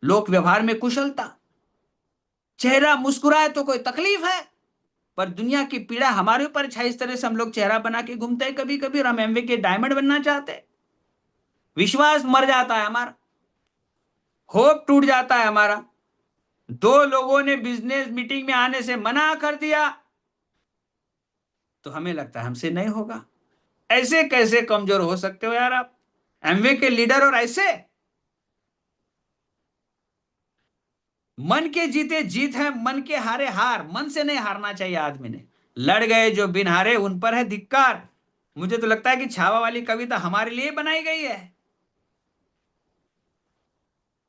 लोक व्यवहार में कुशलता, चेहरा मुस्कुराए तो कोई तकलीफ है, पर दुनिया की पीड़ा हमारे ऊपर छाई, इस तरह से हम लोग चेहरा बना के घूमते हैं कभी कभी, और हम एमवे के डायमंड बनना चाहते हैं। विश्वास मर जाता है हमारा, होप टूट जाता है हमारा। 2 लोगों ने बिजनेस मीटिंग में आने से मना कर दिया तो हमें लगता है हमसे नहीं होगा। ऐसे कैसे कमजोर हो सकते हो यार आप, एमवे के लीडर, और ऐसे मन के जीते जीत है, मन के हारे हार। मन से नहीं हारना चाहिए आदमी ने। लड़ गए जो बिन हारे, उन पर है धिक्कार। मुझे तो लगता है कि छावा वाली कविता हमारे लिए बनाई गई है,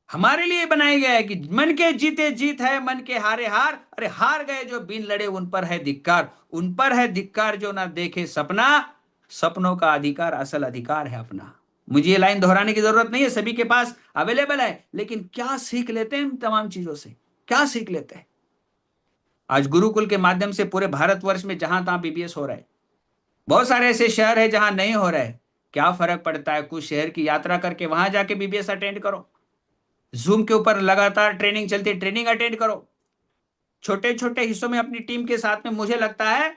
हमारे लिए बनाई गया है कि मन के जीते जीत है, मन के हारे हार। अरे हार गए जो बिन लड़े, उन पर है धिक्कार। उन पर है धिक्कार जो ना देखे सपना, सपनों का अधिकार असल अधिकार है अपना। मुझे ये लाइन दोहराने की जरूरत नहीं है, सभी के पास अवेलेबल है। लेकिन क्या सीख लेते हैं इन तमाम चीजों से, क्या सीख लेते हैं? आज गुरुकुल के माध्यम से पूरे भारतवर्ष में जहां तहां BBS हो रहा है। बहुत सारे ऐसे शहर है जहां नहीं हो रहा है। क्या फर्क पड़ता है, कुछ शहर की यात्रा करके वहां जाके BBS अटेंड करो। जूम के ऊपर लगातार ट्रेनिंग चलती है, ट्रेनिंग अटेंड करो। छोटे छोटे हिस्सों में अपनी टीम के साथ में, मुझे लगता है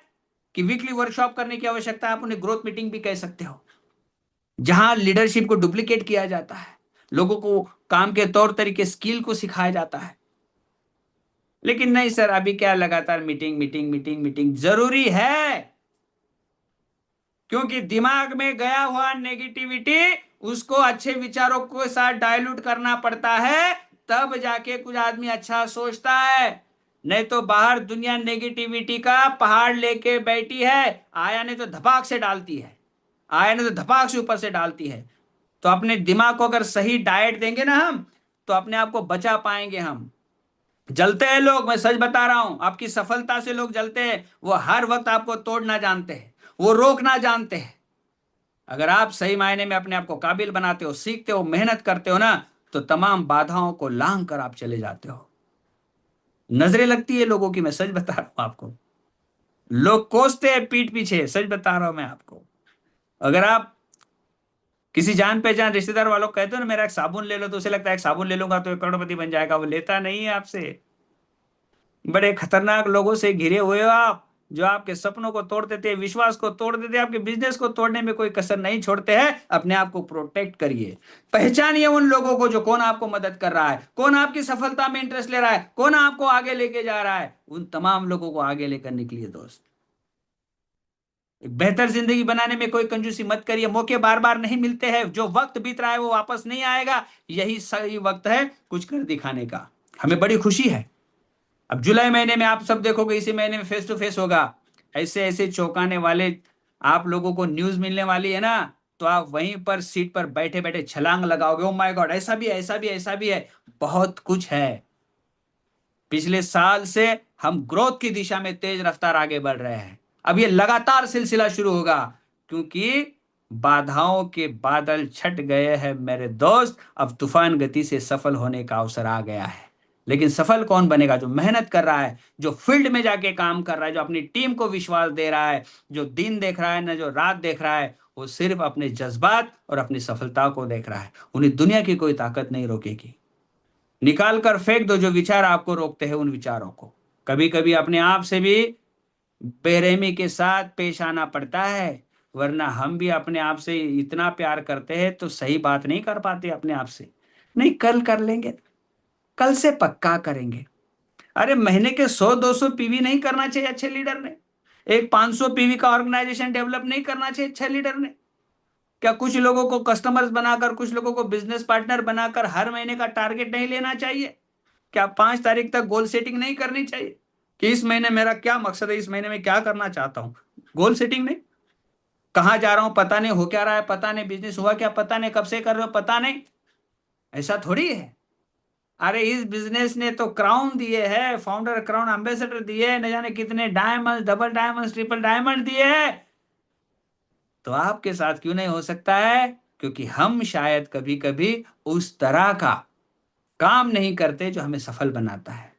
कि वीकली वर्कशॉप करने की आवश्यकता है। आप उन्हें ग्रोथ मीटिंग भी कह सकते हो, जहां लीडरशिप को डुप्लीकेट किया जाता है, लोगों को काम के तौर तरीके, स्किल को सिखाया जाता है। लेकिन नहीं सर, अभी क्या लगातार मीटिंग मीटिंग मीटिंग मीटिंग। जरूरी है, क्योंकि दिमाग में गया हुआ नेगेटिविटी, उसको अच्छे विचारों के साथ डाइल्यूट करना पड़ता है, तब जाके कुछ आदमी अच्छा सोचता है। नहीं तो बाहर दुनिया नेगेटिविटी का पहाड़ लेके बैठी है, आया नहीं तो धपाक से डालती है, आया नहीं तो धपाक से ऊपर से डालती है। तो अपने दिमाग को अगर सही डाइट देंगे ना हम, तो अपने आप को बचा पाएंगे हम। जलते हैं लोग, मैं सच बता रहा हूं, आपकी सफलता से लोग जलते हैं। वो हर वक्त आपको तोड़ना जानते हैं, वो रोकना जानते हैं। अगर आप सही मायने में अपने आप को काबिल बनाते हो, सीखते हो, मेहनत करते हो ना, तो तमाम बाधाओं को लांग कर आप चले जाते हो। नजरें लगती है लोगों की, मैं सच बता रहा हूं आपको। लोग कोसते हैं पीठ पीछे, सच बता रहा हूं मैं आपको। अगर आप किसी जान पहचान रिश्तेदार वालों को कहते हो ना मेरा एक साबुन ले लो, तो उसे लगता है एक साबुन ले लूंगा तो एक करोड़पति बन जाएगा। वो लेता नहीं है आपसे। बड़े खतरनाक लोगों से घिरे हुए हो आप, जो आपके सपनों को तोड़ देते हैं, विश्वास को तोड़ देते हैं, आपके बिजनेस को तोड़ने में कोई कसर नहीं छोड़ते हैं। अपने आप को प्रोटेक्ट करिए, पहचानिए उन लोगों को जो कौन आपको मदद कर रहा है, कौन आपकी सफलता में इंटरेस्ट ले रहा है, कौन आपको आगे लेके जा रहा है। उन तमाम लोगों को आगे लेकर निकलिए दोस्त। एक बेहतर जिंदगी बनाने में कोई कंजूसी मत करिए। मौके बार बार नहीं मिलते हैं, जो वक्त बीत रहा है वो वापस नहीं आएगा। यही सही वक्त है कुछ कर दिखाने का। हमें बड़ी खुशी है, अब जुलाई महीने में आप सब देखोगे, इसी महीने में फेस टू फेस होगा। ऐसे ऐसे चौंकाने वाले आप लोगों को न्यूज मिलने वाली है ना, तो आप वहीं पर सीट पर बैठे बैठे छलांग लगाओगे। ओ माय गॉड, ऐसा भी है, ऐसा भी है, ऐसा भी है। बहुत कुछ है। पिछले साल से हम ग्रोथ की दिशा में तेज रफ्तार आगे बढ़ रहे हैं। अब ये लगातार सिलसिला शुरू होगा, क्योंकि बाधाओं के बादल छट गए हैं मेरे दोस्त। अब तूफान गति से सफल होने का अवसर आ गया है। लेकिन सफल कौन बनेगा? जो मेहनत कर रहा है, जो फील्ड में जाके काम कर रहा है, जो अपनी टीम को विश्वास दे रहा है, जो दिन देख रहा है ना जो रात देख रहा है। वो सिर्फ अपने जज्बात और अपनी सफलता को देख रहा है। उन्हें दुनिया की कोई ताकत नहीं रोकेगी। निकाल कर फेंक दो जो विचार आपको रोकते हैं उन विचारों को। कभी कभी अपने आप से भी बेरहमी के साथ पेश आना पड़ता है, वरना हम भी अपने आप से इतना प्यार करते हैं तो सही बात नहीं कर पाते अपने आप से। नहीं, कल कर लेंगे, कल से पक्का करेंगे। अरे महीने के 100-200 पीवी नहीं करना चाहिए अच्छे लीडर ने? एक 500 पीवी का ऑर्गेनाइजेशन डेवलप नहीं करना चाहिए अच्छे लीडर ने? क्या कुछ लोगों को कस्टमर्स बनाकर, कुछ लोगों को बिजनेस पार्टनर बनाकर हर महीने का टारगेट नहीं लेना चाहिए? क्या 5 तारीख तक गोल सेटिंग नहीं करनी चाहिए कि इस महीने मेरा क्या मकसद है, इस महीने में क्या करना चाहता हूं? गोल सेटिंग नहीं, कहाँ जा रहा हूं पता नहीं, हो क्या रहा है पता नहीं, बिजनेस हुआ क्या पता नहीं, कब से कर रहे हो पता नहीं। ऐसा थोड़ी है। अरे इस बिजनेस ने तो क्राउन दिए है, फाउंडर क्राउन एम्बेसडर दिए है, न जाने कितने diamond, double diamond, triple diamond दिए हैं। तो आपके साथ क्यों नहीं हो सकता है? क्योंकि हम शायद कभी कभी उस तरह का काम नहीं करते जो हमें सफल बनाता है।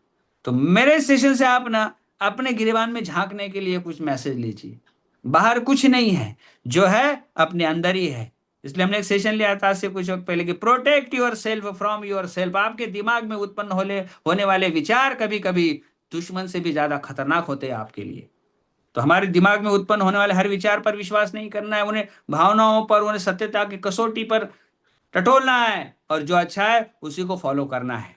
तो मेरे सेशन से आप ना अपने गिरेबान में झांकने के लिए कुछ मैसेज लीजिए। बाहर कुछ नहीं है, जो है अपने अंदर ही है। इसलिए हमने एक सेशन लिया था आज से कुछ वक्त पहले कि protect your self from your self. आपके दिमाग में उत्पन्न होने वाले विचार कभी कभी दुश्मन से भी ज्यादा खतरनाक होते हैं आपके लिए। तो हमारे दिमाग में उत्पन्न होने वाले हर विचार पर विश्वास नहीं करना है, उन्हें भावनाओं पर, उन्हें सत्यता की कसौटी पर टटोलना है, और जो अच्छा है उसी को फॉलो करना है।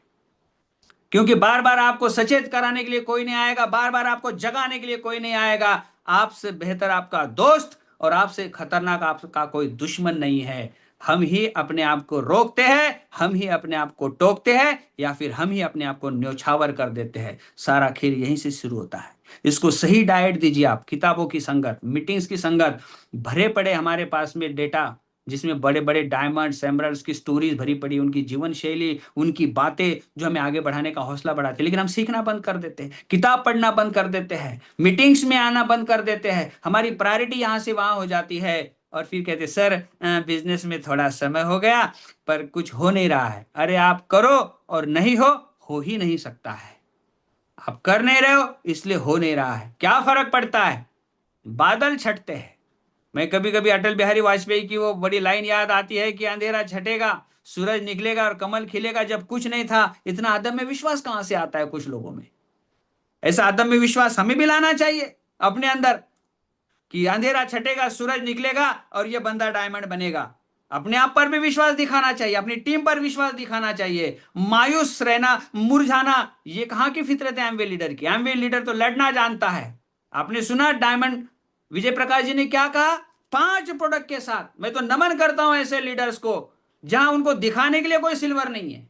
क्योंकि बार बार आपको सचेत कराने के लिए कोई नहीं आएगा, बार बार आपको जगाने के लिए कोई नहीं आएगा। आपसे बेहतर आपका दोस्त और आपसे खतरनाक आपका कोई दुश्मन नहीं है। हम ही अपने आप को रोकते हैं, हम ही अपने आप को टोकते हैं, या फिर हम ही अपने आप को न्योछावर कर देते हैं। सारा खेल यहीं से शुरू होता है। इसको सही डाइट दीजिए आप। किताबों की संगत, मीटिंग्स की संगत, भरे पड़े हमारे पास में डेटा, जिसमें बड़े बड़े डायमंड्स, एमरल्ड्स की स्टोरीज भरी पड़ी, उनकी जीवन शैली, उनकी बातें जो हमें आगे बढ़ाने का हौसला बढ़ाती है। लेकिन हम सीखना बंद कर देते हैं, किताब पढ़ना बंद कर देते हैं, मीटिंग्स में आना बंद कर देते हैं। हमारी प्रायोरिटी यहां से वहां हो जाती है, और फिर कहते सर बिजनेस में थोड़ा समय हो गया पर कुछ हो नहीं रहा है। अरे आप करो और नहीं हो ही नहीं सकता है। आप कर नहीं रहे हो इसलिए हो नहीं रहा है। क्या फर्क पड़ता है? बादल छटते हैं। मैं कभी कभी अटल बिहारी वाजपेयी की वो बड़ी लाइन याद आती है कि अंधेरा छटेगा, सूरज निकलेगा और कमल खिलेगा। जब कुछ नहीं था, इतना आदम में विश्वास कहां से आता है कुछ लोगों में? ऐसा आदम में विश्वास हमें भी लाना चाहिए अपने अंदर कि अंधेरा छटेगा, सूरज निकलेगा और ये बंदा डायमंड बनेगा। अपने आप पर भी विश्वास दिखाना चाहिए, अपनी टीम पर विश्वास दिखाना चाहिए। मायूस रहना, मुरझाना, ये कहां की फितरत है एमवे लीडर की? एमवे लीडर तो लड़ना जानता है। आपने सुना डायमंड विजय प्रकाश जी ने क्या कहा? 5 प्रोडक्ट के साथ। मैं तो नमन करता हूं ऐसे लीडर्स को जहां उनको दिखाने के लिए कोई सिल्वर नहीं है।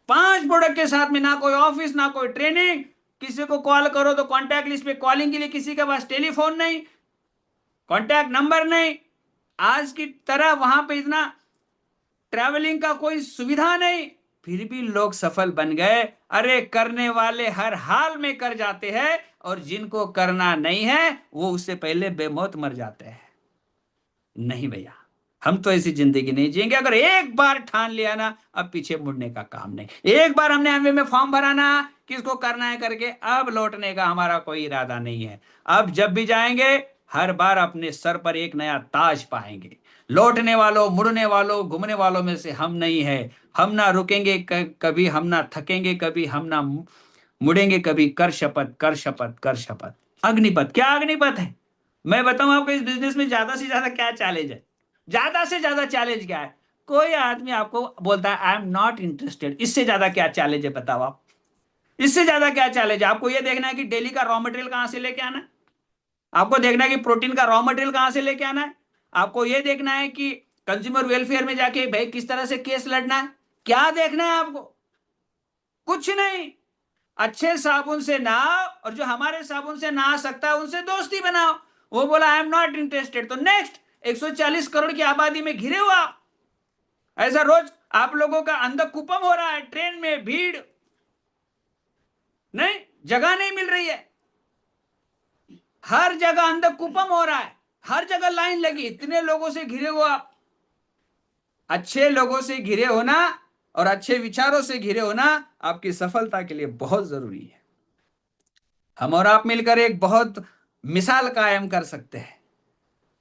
5 प्रोडक्ट के साथ में ना कोई ऑफिस, ना कोई ट्रेनिंग, किसी को कॉल करो तो कॉन्टैक्ट लिस्ट पे कॉलिंग के लिए किसी के पास टेलीफोन नहीं, कॉन्टैक्ट नंबर नहीं, आज की तरह वहां पे इतना ट्रैवलिंग का कोई सुविधा नहीं, फिर भी लोग सफल बन गए। अरे करने वाले हर हाल में कर जाते हैं, और जिनको करना नहीं है वो उससे पहले बेमौत मर जाते हैं। नहीं भैया, हम तो ऐसी जिंदगी नहीं जिएंगे। अगर एक बार ठान लिया ना, अब पीछे मुड़ने का काम नहीं। एक बार हमने एमवे में फॉर्म भरा ना, किसको करना है करके, अब लौटने का हमारा कोई इरादा नहीं है। अब जब भी जाएंगे हर बार अपने सर पर एक नया ताज पाएंगे। लौटने वालों, मुड़ने वालों, घूमने वालों में से हम नहीं है। हम ना रुकेंगे कभी, हम ना थकेंगे कभी, हम ना मुड़ेंगे कभी। कर शपथ, कर शपथ, कर शपथ। अग्निपथ, क्या अग्निपथ है? मैं बताऊं आपको, इस बिजनेस में ज्यादा से ज्यादा क्या चैलेंज है? ज्यादा से ज्यादा चैलेंज क्या है? कोई आदमी आपको बोलता है आई एम नॉट इंटरेस्टेड, इससे ज्यादा क्या चैलेंज है बताओ आप? इससे ज्यादा क्या चैलेंज है? आपको यह देखना है कि डेली का रॉ मटेरियल कहां से लेके आना है। आपको देखना है कि प्रोटीन का रॉ मटेरियल कहां से लेके आना है। आपको यह देखना है कि कंज्यूमर वेलफेयर में जाके भाई किस तरह से केस लड़ना है। क्या देखना है आपको? कुछ नहीं। अच्छे साबुन से नहाओ, और जो हमारे साबुन से नहा सकता है उनसे दोस्ती बनाओ। वो बोला आई एम नॉट इंटरेस्टेड, तो नेक्स्ट। 140 करोड़ की आबादी में घिरे हुआ, ऐसा रोज आप लोगों का अंदर कुपम हो रहा है, ट्रेन में भीड़ नहीं, जगह नहीं मिल रही है, हर जगह अंदर कुपम हो रहा है, हर जगह लाइन लगी, इतने लोगों से घिरे हुआ। अच्छे लोगों से घिरे होना और अच्छे विचारों से घिरे होना आपकी सफलता के लिए बहुत जरूरी है। हम और आप मिलकर एक बहुत मिसाल कायम कर सकते हैं।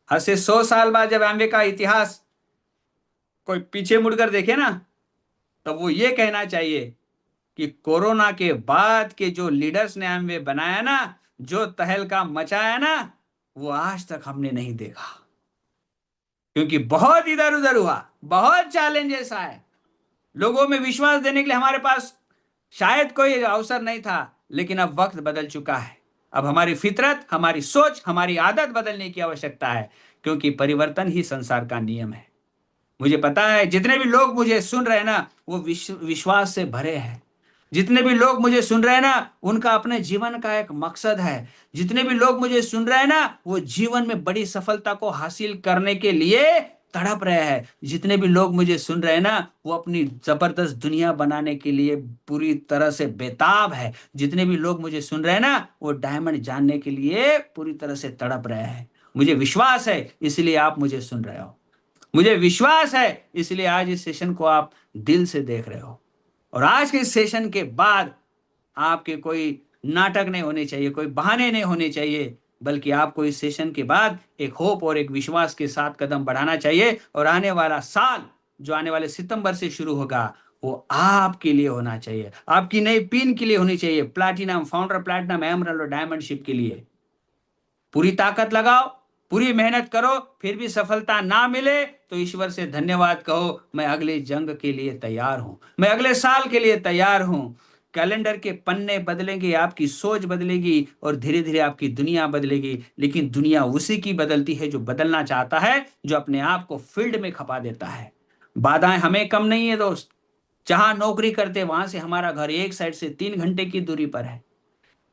आज से 100 साल बाद जब एमवे का इतिहास कोई पीछे मुड़कर देखे ना, तो वो ये कहना चाहिए कि कोरोना के बाद के जो लीडर्स ने हमें बनाया ना, जो तहलका मचाया ना, वो आज तक हमने नहीं देखा। क्योंकि बहुत इधर उधर हुआ, बहुत चैलेंजेस आए, लोगों में विश्वास देने के लिए हमारे पास शायद कोई अवसर नहीं था। लेकिन अब वक्त बदल चुका है। अब हमारी फितरत, हमारी सोच, हमारी आदत बदलने की आवश्यकता है, क्योंकि परिवर्तन ही संसार का नियम है। मुझे पता है जितने भी लोग मुझे सुन रहे हैं ना, वो विश्वास से भरे हैं। जितने भी लोग मुझे सुन रहे हैं ना, उनका अपने जीवन का एक मकसद है। जितने भी लोग मुझे सुन रहे हैं ना, वो जीवन में बड़ी सफलता को हासिल करने के लिए तड़प रहे हैं। जितने भी लोग मुझे सुन रहे हैं ना, वो अपनी जबरदस्त दुनिया बनाने के लिए पूरी तरह से बेताब है। जितने भी लोग मुझे सुन रहे हैं ना, वो डायमंड जानने के लिए पूरी तरह से तड़प रहे हैं। मुझे विश्वास है, इसलिए आप मुझे सुन रहे हो। मुझे विश्वास है, इसलिए आज इस सेशन को आप दिल से देख रहे हो। और आज के इस सेशन के बाद आपके कोई नाटक नहीं होने चाहिए, कोई बहाने नहीं होने चाहिए, बल्कि आपको इस सेशन के बाद एक होप और एक विश्वास के साथ कदम बढ़ाना चाहिए। और आने वाला साल, जो आने वाले सितंबर से शुरू होगा, वो आपके लिए होना चाहिए, आपकी नई पिन के लिए होनी चाहिए, प्लैटिनम, फाउंडर प्लैटिनम, एमरल्ड और डायमंडशिप के लिए। पूरी ताकत लगाओ, पूरी मेहनत करो, फिर भी सफलता ना मिले तो ईश्वर से धन्यवाद कहो, मैं अगले जंग के लिए तैयार हूं, मैं अगले साल के लिए तैयार हूं। कैलेंडर के पन्ने बदलेंगे, आपकी सोच बदलेगी और धीरे धीरे आपकी दुनिया बदलेगी। लेकिन दुनिया उसी की बदलती है जो बदलना चाहता है, जो अपने आप को फील्ड में खपा देता है। बाधाएं हमें कम नहीं है दोस्त। जहां नौकरी करते वहां से हमारा घर एक साइड से 3 घंटे की दूरी पर है।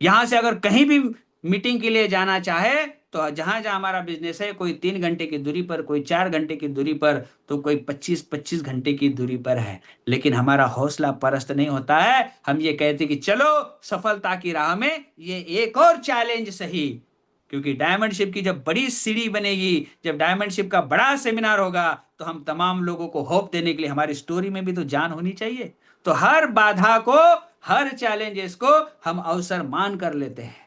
यहां से अगर कहीं भी मीटिंग के लिए जाना चाहे, तो जहां जहां हमारा बिजनेस है, कोई 3 घंटे की दूरी पर, कोई 4 घंटे की दूरी पर, तो कोई 25-25 घंटे की दूरी पर है। लेकिन हमारा हौसला परस्त नहीं होता है। हम ये कहते कि चलो सफलता की राह में ये एक और चैलेंज सही। क्योंकि डायमंडशिप की जब बड़ी सीढ़ी बनेगी, जब डायमंडशिप का बड़ा सेमिनार होगा, तो हम तमाम लोगों को होप देने के लिए हमारी स्टोरी में भी तो जान होनी चाहिए। तो हर बाधा को, हर चैलेंजेस को हम अवसर मान कर लेते हैं।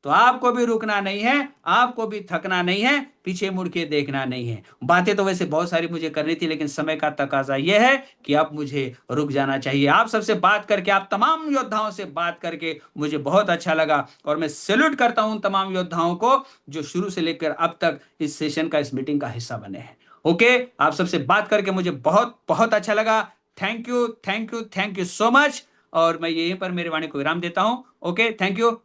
तो आपको भी रुकना नहीं है, आपको भी थकना नहीं है, पीछे मुड़ के देखना नहीं है। बातें तो वैसे बहुत सारी मुझे करनी थी, लेकिन समय का तकाजा यह है कि अब मुझे रुक जाना चाहिए। आप सबसे बात करके, आप तमाम योद्धाओं से बात करके मुझे बहुत अच्छा लगा। और मैं सैल्यूट करता हूं तमाम योद्धाओं को जो शुरू से लेकर अब तक इस सेशन का, इस मीटिंग का हिस्सा बने हैं। ओके, आप सबसे बात करके मुझे बहुत बहुत अच्छा लगा। Thank you, thank you, thank you so much. और मैं यहीं पर मेरी वाणी को विराम देता हूं। Okay, thank you.